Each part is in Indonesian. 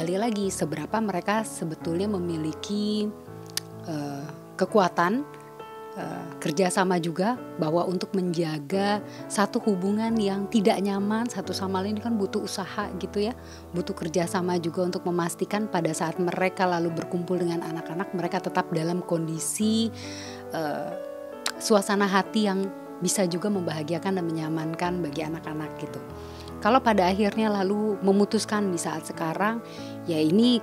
kembali lagi seberapa mereka sebetulnya memiliki kekuatan, kerjasama juga, bahwa untuk menjaga satu hubungan yang tidak nyaman satu sama lain kan butuh usaha gitu ya, butuh kerjasama juga untuk memastikan pada saat mereka lalu berkumpul dengan anak-anak mereka tetap dalam kondisi suasana hati yang bisa juga membahagiakan dan menyamankan bagi anak-anak gitu. Kalau pada akhirnya lalu memutuskan di saat sekarang, ya ini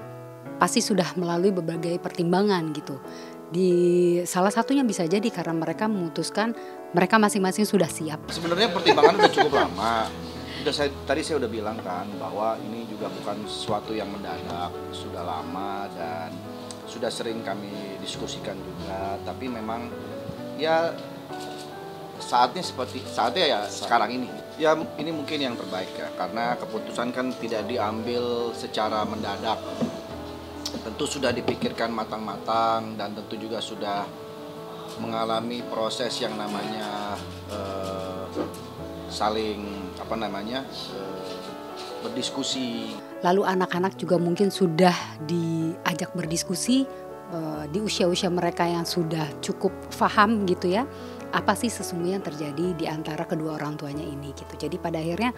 pasti sudah melalui berbagai pertimbangan gitu. Di salah satunya bisa jadi karena mereka memutuskan mereka masing-masing sudah siap. Sebenarnya pertimbangan udah cukup lama. Tadi saya udah bilang kan bahwa ini juga bukan sesuatu yang mendadak, sudah lama dan sudah sering kami diskusikan juga. Tapi memang ya saatnya ya sekarang ini. Ya ini mungkin yang terbaik ya, karena keputusan kan tidak diambil secara mendadak. Tentu sudah dipikirkan matang-matang dan tentu juga sudah mengalami proses yang namanya saling berdiskusi. Lalu anak-anak juga mungkin sudah diajak berdiskusi di usia-usia mereka yang sudah cukup paham gitu ya, apa sih sesungguhnya yang terjadi di antara kedua orang tuanya ini gitu. Jadi pada akhirnya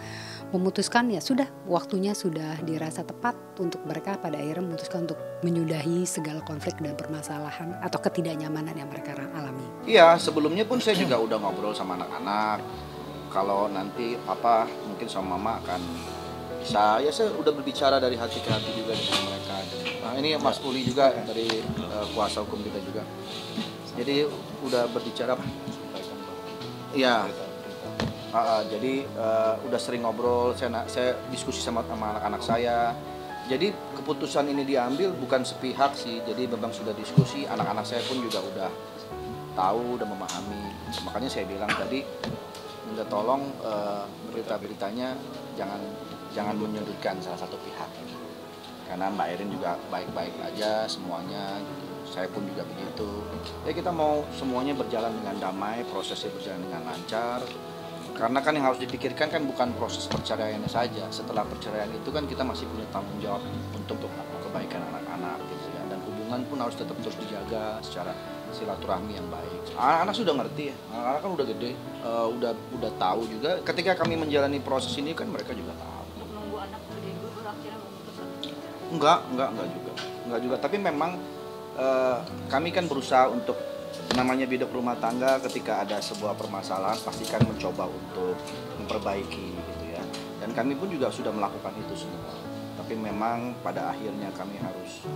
memutuskan ya sudah, waktunya sudah dirasa tepat untuk mereka pada akhirnya memutuskan untuk menyudahi segala konflik dan permasalahan atau ketidaknyamanan yang mereka alami. Iya, sebelumnya pun saya juga udah ngobrol sama anak-anak. Kalau nanti papa mungkin sama mama akan bisa, ya saya udah berbicara dari hati ke hati juga dengan mereka. Nah ini Mas Uli juga dari kuasa hukum kita juga. Jadi udah berbicara apa? Iya. Jadi udah sering ngobrol, saya diskusi sama anak-anak saya. Jadi keputusan ini diambil bukan sepihak sih. Jadi memang sudah diskusi, anak-anak saya pun juga udah tahu, udah memahami. Makanya saya bilang tadi, minta tolong berita-beritanya jangan menyudutkan salah satu pihak. Karena Mbak Erin juga baik-baik aja semuanya gitu. Saya pun juga begitu. Ya kita mau semuanya berjalan dengan damai, prosesnya berjalan dengan lancar. Karena kan yang harus dipikirkan kan bukan proses perceraiannya saja. Setelah perceraian itu kan kita masih punya tanggung jawab untuk kebaikan anak-anak gitu ya. Dan hubungan pun harus tetap terus dijaga secara silaturahmi yang baik. Anak-anak sudah ngerti ya. Anak-anak kan udah gede, udah tahu juga. Ketika kami menjalani proses ini kan mereka juga tahu. Untuk nunggu anak gede dulu akhirnya memutuskan? Enggak juga. Tapi memang kami kan berusaha untuk namanya bidak rumah tangga, ketika ada sebuah permasalahan pastikan mencoba untuk memperbaiki gitu ya. Dan kami pun juga sudah melakukan itu semua. Tapi memang pada akhirnya kami harus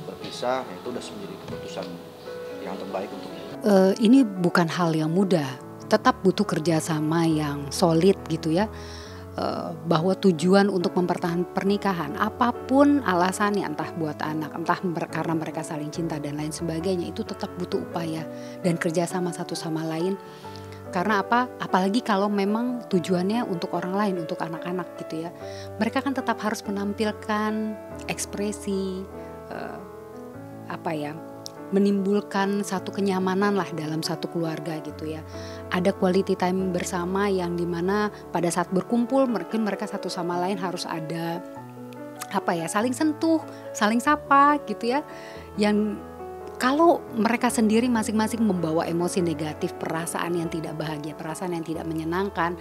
berpisah, itu sudah menjadi keputusan yang terbaik untuk kita. Ini bukan hal yang mudah, tetap butuh kerjasama yang solid gitu ya. Bahwa tujuan untuk mempertahankan pernikahan apapun alasannya, entah buat anak, entah karena mereka saling cinta dan lain sebagainya, itu tetap butuh upaya dan kerjasama satu sama lain. Karena apa? Apalagi kalau memang tujuannya untuk orang lain, untuk anak-anak gitu ya. Mereka kan tetap harus menampilkan ekspresi menimbulkan satu kenyamanan lah dalam satu keluarga gitu ya. Ada quality time bersama yang dimana pada saat berkumpul mungkin mereka satu sama lain harus ada saling sentuh, saling sapa gitu ya. Yang kalau mereka sendiri masing-masing membawa emosi negatif, perasaan yang tidak bahagia, perasaan yang tidak menyenangkan,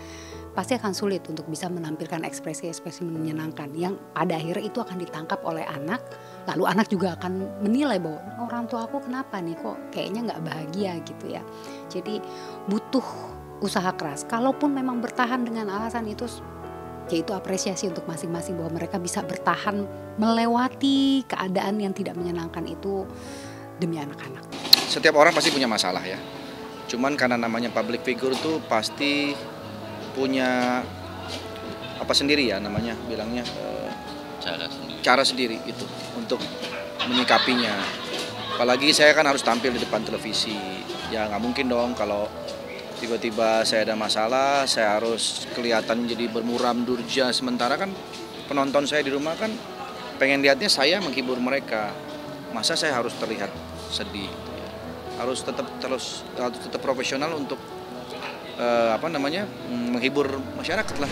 pasti akan sulit untuk bisa menampilkan ekspresi-ekspresi menyenangkan yang pada akhirnya itu akan ditangkap oleh anak. Lalu anak juga akan menilai bahwa orang tua aku kenapa nih kok kayaknya gak bahagia gitu ya. Jadi butuh usaha keras. Kalaupun memang bertahan dengan alasan itu, yaitu apresiasi untuk masing-masing bahwa mereka bisa bertahan melewati keadaan yang tidak menyenangkan itu demi anak-anak. Setiap orang pasti punya masalah ya. Cuman karena namanya public figure tuh pasti punya sendiri ya namanya bilangnya cara sendiri itu untuk menyikapinya. Apalagi saya kan harus tampil di depan televisi, ya nggak mungkin dong kalau tiba-tiba saya ada masalah saya harus kelihatan jadi bermuram durja, sementara kan penonton saya di rumah kan pengen lihatnya saya menghibur mereka. Masa saya harus terlihat sedih? Harus tetap profesional untuk menghibur masyarakat lah.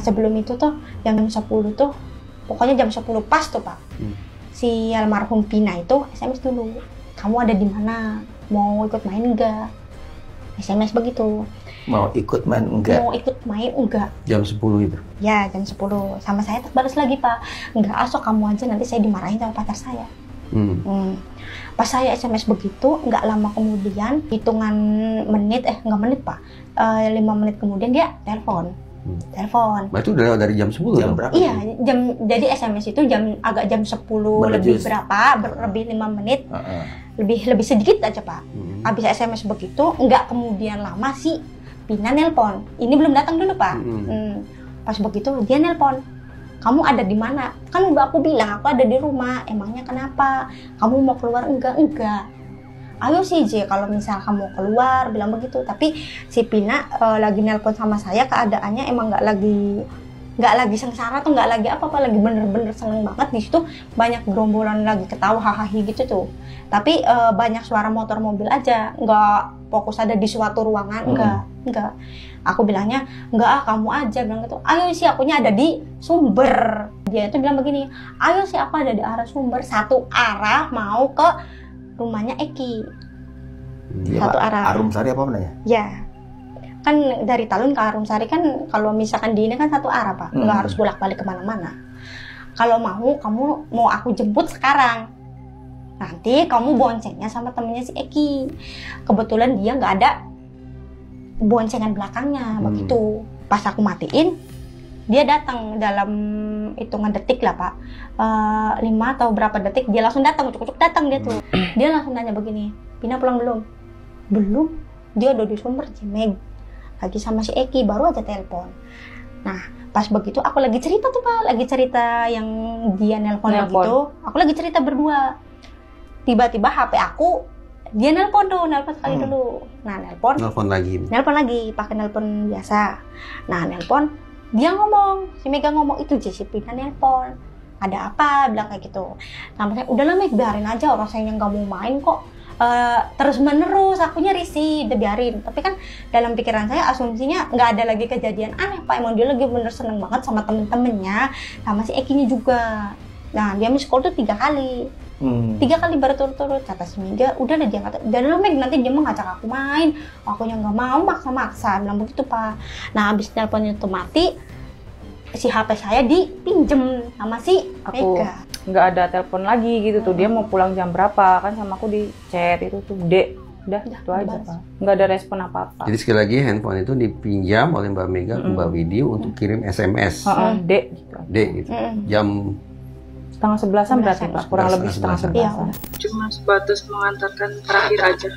sebelum itu tuh jam 10 tuh, pokoknya jam 10 pas tuh Pak. Si almarhum Pina itu SMS dulu. Kamu ada di mana? Mau ikut main enggak? SMS begitu. Mau ikut main enggak? Mau ikut main enggak? Jam 10 itu? Ya, jam 10. Sama saya balas lagi Pak. Enggak, asok kamu aja, nanti saya dimarahin sama pacar saya. Pas saya SMS begitu, nggak lama kemudian, hitungan menit, nggak menit Pak, 5 menit kemudian dia telepon. Berarti udah lewat dari jam 10 jam berapa? Iya, jadi SMS itu agak jam 10 lebih berapa, lebih 5 menit, lebih sedikit aja Pak. Habis SMS begitu, nggak kemudian lama si Pina nelpon. Ini belum datang dulu Pak. Pas begitu dia nelpon. Kamu ada di mana? Kan udah aku bilang aku ada di rumah. Emangnya kenapa? Kamu mau keluar enggak? Enggak. Ayo sih J, kalau misal kamu keluar, bilang begitu. Tapi si Pina lagi nelpon sama saya, keadaannya emang nggak lagi sengsara tuh, nggak lagi apa-apa, lagi bener-bener seneng banget. Di situ banyak gerombolan lagi ketawa hahaha gitu tuh. Tapi banyak suara motor mobil aja, nggak fokus ada di suatu ruangan, enggak. Aku bilangnya, enggak kamu aja, bilang gitu. Ayo sih, akunya ada di Sumber. Dia itu bilang begini, ayo sih aku ada di arah Sumber, satu arah mau ke rumahnya Eki. Satu arah. Arumsari apa namanya? Ya. Kan dari Talun ke Arumsari kan kalau misalkan di ini kan satu arah Pak, nggak harus bolak-balik kemana-mana. Kalau kamu mau aku jemput sekarang. Nanti kamu boncengnya sama temennya si Eki. Kebetulan dia nggak ada boncengan belakangnya, begitu. Pas aku matiin, dia datang dalam hitungan detik lah Pak, 5 atau berapa detik dia langsung datang, cukup datang dia tuh. Dia langsung nanya begini, Pina pulang belum? Belum, dia udah di Sumber Cimeg, lagi sama si Eki, baru aja telepon. Nah pas begitu aku lagi cerita tuh Pak, lagi cerita yang dia nelpon gitu, aku lagi cerita berdua. Tiba-tiba HP aku, dia nelpon sekali dulu. Nah nelpon lagi, pakai nelpon biasa. Nah nelpon, dia ngomong, si Mega ngomong itu si Pina nelpon. Ada apa? Bilang kayak gitu. Sama saya, udahlah Meg, biarin aja, orang saya nggak mau main kok. Terus menerus, akunya risih, udah biarin. Tapi kan dalam pikiran saya asumsinya nggak ada llagi kejadian aneh Pak. Emang dia lagi bener seneng banget sama temen-temennya, sama si Ekinya juga. Nah dia miss call tuh 3 kali. 3 kali berturut-turut, kata si Mega, udah deh dia kata, dan Meg nanti dia mau ngajak aku main, akunya nggak mau, maksa-maksa, bilang begitu Pak. Nah abis teleponnya itu mati, si HP saya dipinjem sama si Mega. Nggak ada telepon lagi gitu tuh, dia mau pulang jam berapa, kan sama aku di chat itu tuh, Dek, udah itu aja Pak, nggak ada respon apa-apa. Jadi sekali lagi handphone itu dipinjam oleh Mbak Mega ke Mbak Widih untuk kirim SMS. Dek gitu. Dek gitu. Jam setengah 11-an berarti Pak, kurang lebih setengah 11-an. Cuma sebatas mengantarkan terakhir aja,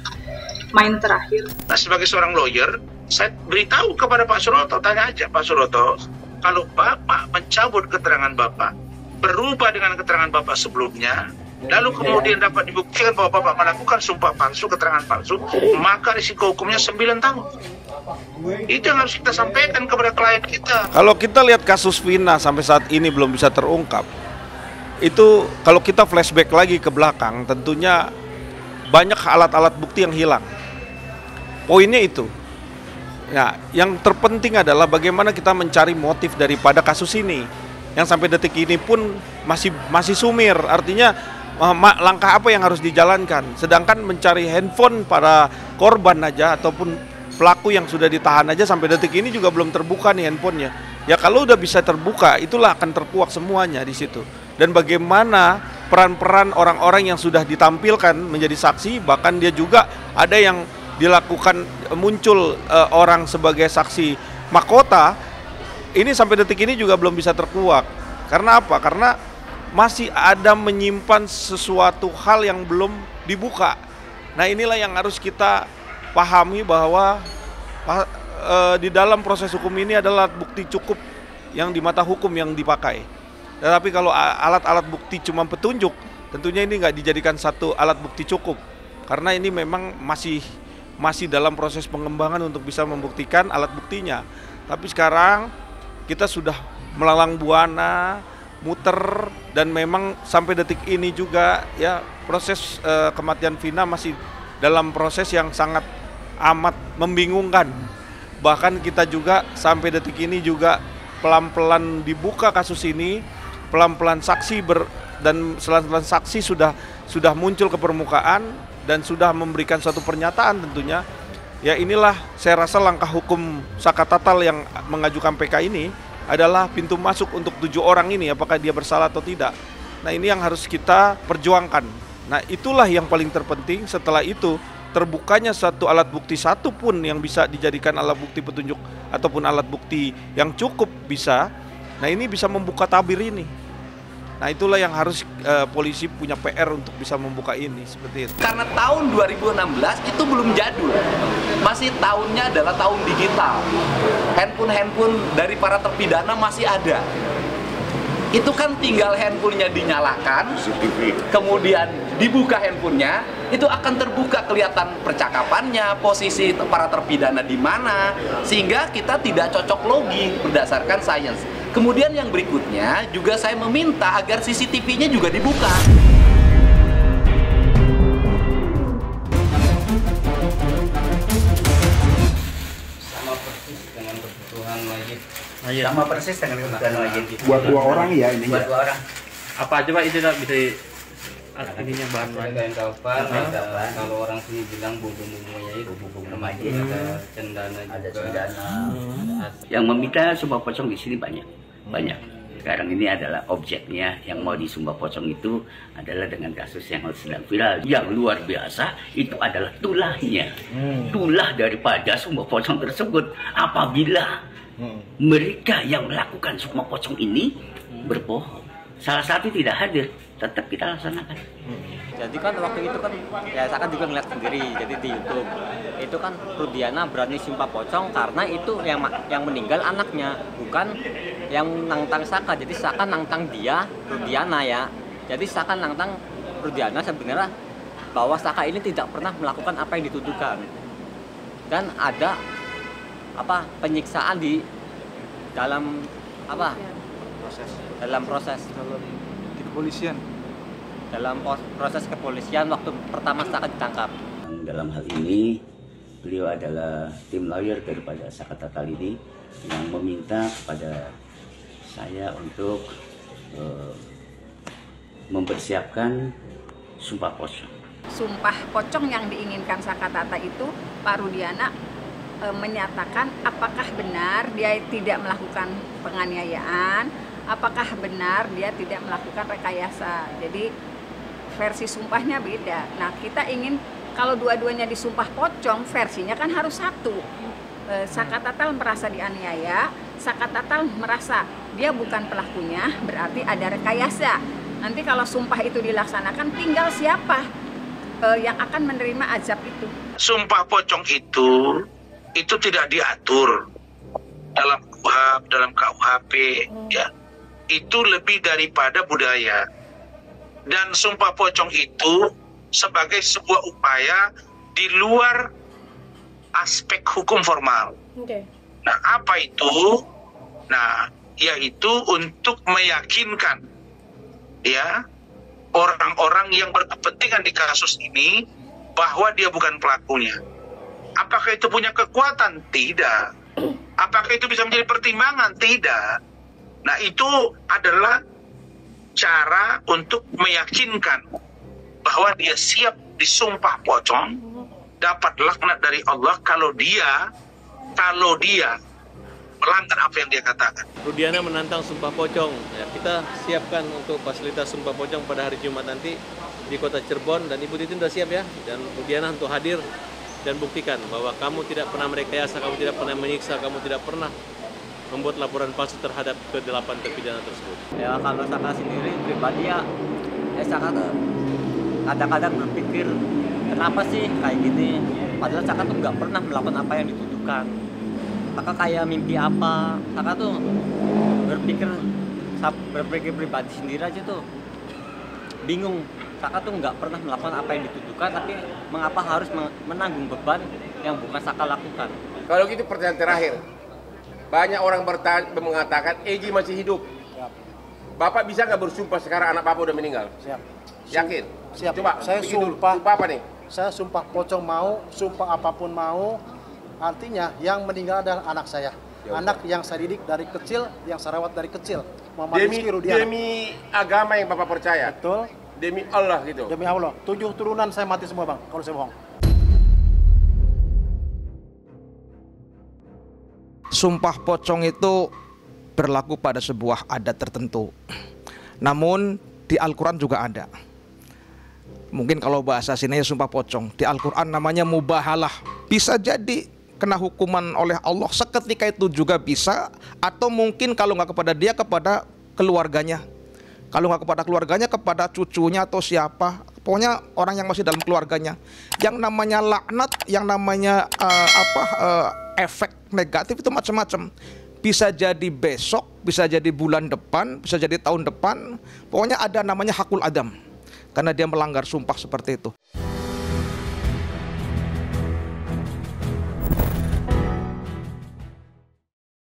main terakhir. Nah sebagai seorang lawyer, saya beritahu kepada Pak Suroto, tanya aja Pak Suroto, kalau Bapak mencabut keterangan Bapak, berubah dengan keterangan Bapak sebelumnya, lalu kemudian dapat dibuktikan bahwa Bapak melakukan sumpah palsu, keterangan palsu, maka risiko hukumnya 9 tahun. Itu yang harus kita sampaikan kepada klien kita. Kalau kita lihat kasus Vina sampai saat ini belum bisa terungkap, itu kalau kita flashback lagi ke belakang, tentunya banyak alat-alat bukti yang hilang. Poinnya itu. Ya, yang terpenting adalah bagaimana kita mencari motif daripada kasus ini, yang sampai detik ini pun masih sumir. Artinya langkah apa yang harus dijalankan. Sedangkan mencari handphone para korban aja ataupun pelaku yang sudah ditahan aja sampai detik ini juga belum terbuka nih handphonenya. Ya kalau udah bisa terbuka, itulah akan terkuak semuanya di situ. Dan bagaimana peran-peran orang-orang yang sudah ditampilkan menjadi saksi, bahkan dia juga ada yang dilakukan muncul orang sebagai saksi mahkota, ini sampai detik ini juga belum bisa terkuak. Karena apa? Karena masih ada menyimpan sesuatu hal yang belum dibuka. Nah inilah yang harus kita pahami bahwa di dalam proses hukum ini adalah bukti cukup yang di mata hukum yang dipakai. Tetapi kalau alat-alat bukti cuma petunjuk, tentunya ini nggak dijadikan satu alat bukti cukup. Karena ini memang masih dalam proses pengembangan untuk bisa membuktikan alat buktinya. Tapi sekarang kita sudah melalang buana, muter, dan memang sampai detik ini juga ya proses kematian Vina masih dalam proses yang sangat amat membingungkan. Bahkan kita juga sampai detik ini juga pelan-pelan dibuka kasus ini, pelan-pelan dan selan-selan saksi sudah muncul ke permukaan dan sudah memberikan suatu pernyataan tentunya. Ya inilah saya rasa langkah hukum Saka Tatal yang mengajukan PK ini adalah pintu masuk untuk 7 orang ini, apakah dia bersalah atau tidak. Nah ini yang harus kita perjuangkan. Nah itulah yang paling terpenting. Setelah itu terbukanya satu alat bukti satu pun yang bisa dijadikan alat bukti petunjuk ataupun alat bukti yang cukup bisa. Nah ini bisa membuka tabir ini. Nah itulah yang harus polisi punya PR untuk bisa membuka ini seperti itu. Karena tahun 2016 itu belum jadul, masih tahunnya adalah tahun digital. Handphone dari para terpidana masih ada. Itu kan tinggal handphonenya dinyalakan, kemudian dibuka handphonenya, itu akan terbuka kelihatan percakapannya, posisi para terpidana di mana, sehingga kita tidak cocok logi berdasarkan sains. Kemudian yang berikutnya juga saya meminta agar CCTV-nya juga dibuka. Sama persis dengan kebutuhan wajib. Sama persis dengan kebutuhan wajib. Buat 2 orang ya ini. Buat 2 orang. Apa aja Pak itu bisa ininya bahan-bahan kain kapal, kalau orang sini bilang bumbu-bumbunya itu bumbu remaja, ada cendana juga. Ada cendana. Yang meminta Sumba Pocong di sini banyak. Sekarang ini adalah objeknya yang mau di Sumba Pocong itu adalah dengan kasus yang sedang viral. Yang luar biasa itu adalah tulahnya. Tulah daripada Sumba Pocong tersebut. Apabila mereka yang melakukan Sumba Pocong ini berbohong, salah satu tidak hadir, tetap kita laksanakan. Jadi kan waktu itu kan ya saya kan juga ngeliat sendiri, jadi di YouTube itu kan Rudiana berani Sumba Pocong karena itu yang meninggal anaknya, bukan yang nantang Saka. Jadi Saka nantang dia, Rudiana ya. Jadi Saka nantang Rudiana sebenarnya bahwa Saka ini tidak pernah melakukan apa yang dituduhkan. Dan ada penyiksaan di dalam proses di kepolisian. Dalam proses kepolisian waktu pertama Saka ditangkap. Dalam hal ini beliau adalah tim lawyer daripada Saka Tatal ini yang meminta kepada saya untuk mempersiapkan Sumpah Pocong. Sumpah Pocong yang diinginkan Saka Tatal itu Pak Rudiana menyatakan apakah benar dia tidak melakukan penganiayaan, apakah benar dia tidak melakukan rekayasa. Jadi versi sumpahnya beda. Nah kita ingin kalau dua-duanya disumpah pocong, versinya kan harus satu. Saka Tatal merasa dianiaya, Saka Tatal merasa dia bukan pelakunya, berarti ada rekayasa. Nanti kalau sumpah itu dilaksanakan, tinggal siapa yang akan menerima azab itu. Sumpah pocong itu tidak diatur dalam KUHP, dalam KUHP, ya. Itu lebih daripada budaya. Dan Sumpah Pocong itu sebagai sebuah upaya di luar aspek hukum formal. Nah, apa itu? Nah, yaitu untuk meyakinkan ya orang-orang yang berkepentingan di kasus ini bahwa dia bukan pelakunya. Apakah itu punya kekuatan? Tidak. Apakah itu bisa menjadi pertimbangan? Tidak. Nah, itu adalah cara untuk meyakinkan bahwa dia siap disumpah pocong, dapat laknat dari Allah kalau dia melanggar apa yang dia katakan. Rudiana menantang Sumpah Pocong. Ya, kita siapkan untuk fasilitas Sumpah Pocong pada hari Jumat nanti di Kota Cirebon, dan Ibu Titin sudah siap ya, dan Rudiana untuk hadir dan buktikan bahwa kamu tidak pernah merekayasa, kamu tidak pernah menyiksa, kamu tidak pernah membuat laporan palsu terhadap ke-8 terpidana tersebut. Ya kalau Saka sendiri pribadi ya Saka kadang-kadang berpikir kenapa sih kayak gini, padahal Saka tuh nggak pernah melakukan apa yang dituduhkan. Saka kayak mimpi apa, Saka tuh berpikir pribadi sendiri aja tuh bingung. Saka tuh nggak pernah melakukan apa yang dituduhkan, tapi mengapa harus menanggung beban yang bukan Saka lakukan. Kalau gitu pertanyaan terakhir, banyak orang mengatakan Egy masih hidup. Siap. Bapak bisa nggak bersumpah sekarang anak Bapak udah meninggal? Siap. Yakin? Siap. Coba saya sumpah apa nih? Saya sumpah pocong mau, sumpah apapun mau. Artinya yang meninggal adalah anak saya. Anak yang saya didik dari kecil, yang saya rawat dari kecil. Muhammad Rizky Rudiana. Demi agama yang Bapak percaya? Betul. Demi Allah gitu? Demi Allah. 7 turunan saya mati semua Bang, kalau saya bohong. Sumpah pocong itu berlaku pada sebuah adat tertentu. Namun di Al-Quran juga ada. Mungkin kalau bahasa sini ya sumpah pocong. Di Al-Quran namanya mubahalah. Bisa jadi kena hukuman oleh Allah seketika itu juga bisa. Atau mungkin kalau nggak kepada dia, kepada keluarganya. Kalau nggak kepada keluarganya, kepada cucunya atau siapa. Pokoknya orang yang masih dalam keluarganya. Yang namanya laknat, yang namanya efek negatif itu macam-macam. Bisa jadi besok, bisa jadi bulan depan, bisa jadi tahun depan. Pokoknya ada namanya hakul adam. Karena dia melanggar sumpah seperti itu.